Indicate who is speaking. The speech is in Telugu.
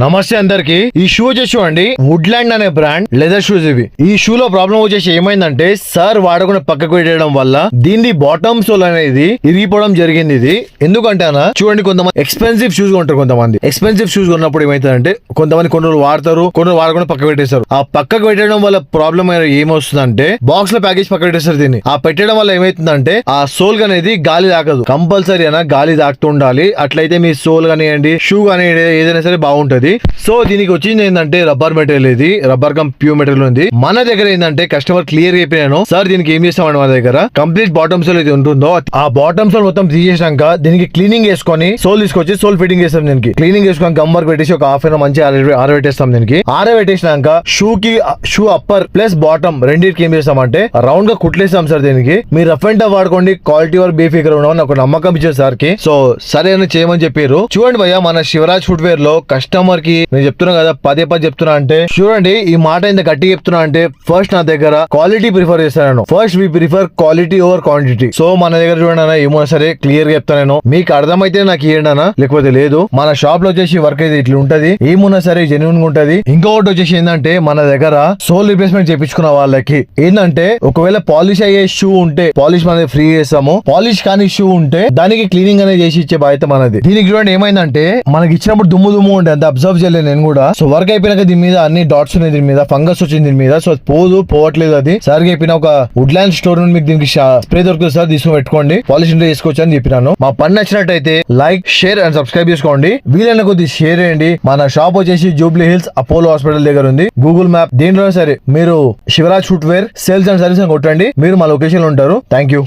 Speaker 1: నమస్తే అందరికి. ఈ షూ వచ్చేసి చూడండి వుడ్లాండ్ అనే బ్రాండ్ లెదర్ షూస్ ఇవి. ఈ షూ లో ప్రాబ్లం వచ్చేసి ఏమైందంటే సార్ వాడకుండా పక్కకు పెట్టడం వల్ల దీని బాటమ్ సోల్ అనేది ఇరిగిపోవడం జరిగింది. ఇది ఎందుకంటే అన్న చూడండి, కొంతమంది ఎక్స్పెన్సివ్ షూస్ కొంటారు. కొంతమంది ఎక్స్పెన్సివ్ షూస్ కొన్నప్పుడు ఏమైతుందంటే కొంతమంది కొన్ని వాడతారు, కొన్ని వాడకుండా పక్క పెట్టేస్తారు. ఆ పక్కకు పెట్టడం వల్ల ప్రాబ్లం ఏమొస్తుందంటే బాక్స్ లో ప్యాకేజ్ పక్క పెట్టేస్తారు. దీన్ని ఆ పెట్టడం వల్ల ఏమైతుందంటే ఆ సోల్ అనేది గాలి తాకదు. కంపల్సరీ అన్న గాలి తాకుతూ ఉండాలి. అట్లయితే మీ సోల్ కానివ్వండి, షూ కానీ ఏదైనా సరే బాగుంటది. సో దీనికి వచ్చింది ఏంటంటే రబ్బర్ మెటీరియల్, ఇది రబ్బర్ కమ్ ప్యూర్ మెటీరియల్ ఉంది. మన దగ్గర ఏంటంటే కస్టమర్ క్లియర్ చెప్పినాను, సార్ దీనికి ఏం చేస్తామండి మన దగ్గర కంప్లీట్ బాటమ్ సోల్ అయితే ఉంటుందో ఆ బాటమ్ సోల్ మొత్తం తీసేసాక దీనికి క్లీనింగ్ చేసుకొని సోల్ తీసుకొచ్చి సోల్ ఫిట్టింగ్ చేస్తాం. దీనికి క్లీనింగ్ చేసుకొని గమ్ వర్క్ పెట్టేసి ఒక హాఫ్ అన్ అవర్ మంచి ఆరబెట్టేస్తాం. దీనికి ఆరబెట్టేసినాక షూ అప్పర్ ప్లస్ బాటమ్ రెండింటికి ఏం చేస్తామంటే రౌండ్ గా కుట్లేస్తాం సార్. దీనికి మీరు రఫ్ అండ్ టఫ్ వాడుకోండి, క్వాలిటీ వరకు బేఫికర్ ఉండవని ఒక నమ్మకం ఇచ్చారు సార్ కి. సో సరే అని చేయమని చెప్పారు. చూడండి భయ్య, మన శివరాజ్ ఫుట్వేర్ లో కస్టమర్ కి నేను చెప్తున్నా కదా, పదే చెప్తున్నా అంటే చూడండి ఈ మాట ఇంత గట్టిగా చెప్తున్నా అంటే ఫస్ట్ నా దగ్గర క్వాలిటీ ప్రిఫర్ చేస్తాను. First we prefer quality over quantity. So మన దగ్గర చూడండి అన్న, ఏమన్నా సరే క్లియర్ గా చెప్తాను. మీకు అర్థమైతే నాకు ఇవ్వండి అన్న, లేకపోతే లేదు. మన షాప్ లో వచ్చేసి వర్క్ అయితే ఇట్లా ఉంటది, ఏమున్నా సరే జెన్యూన్ గా ఉంటది. ఇంకొకటి వచ్చేసి ఏంటంటే మన దగ్గర సోల్ రిప్లేస్మెంట్ చేయించుకున్న వాళ్ళకి ఏంటంటే ఒకవేళ పాలిష్ అయ్యే షూ ఉంటే పాలిష్ మనది ఫ్రీ చేస్తాము. పాలిష్ కానీ షూ ఉంటే దానికి క్లీనింగ్ అనేది చేసి ఇచ్చే బాధ్యత మనది. దీనికి చూడండి ఏమైందంటే మనకి ఇచ్చినప్పుడు దుమ్ము ఉంటే అంత అబ్జర్వ్ చేయలేదు నేను కూడా. సో వర్క్ అయిపోయినాక దీని మీద అన్ని డాట్స్ ఉన్నాయి, దీని మీద ఫంగస్ వచ్చింది దీని మీద. సో పోవట్లేదు అది. సార్ చెప్పిన ఒక వుడ్లాండ్ స్టోర్ నుండి మీకు దీనికి స్ప్రే దొరుకుతుంది సార్, తీసుకుని పెట్టుకోండి, పాలిష్ ఇంట్లో చేసుకోవచ్చు అని చెప్పినాను. మా పని నచ్చినట్టయితే లైక్, షేర్ అండ్ సబ్స్క్రైబ్ చేసుకోండి. వీలైన కొద్ది షేర్ చేయండి. మన షాప్ వచ్చేసి జూబ్లీ హిల్స్ అపోలో హాస్పిటల్ దగ్గర ఉంది. గూగుల్ మ్యాప్ దేంట్లో సరే మీరు Shivraj footwear sales and service అని కొట్టండి, మీరు మా లొకేషన్ లో ఉంటారు. Thank you.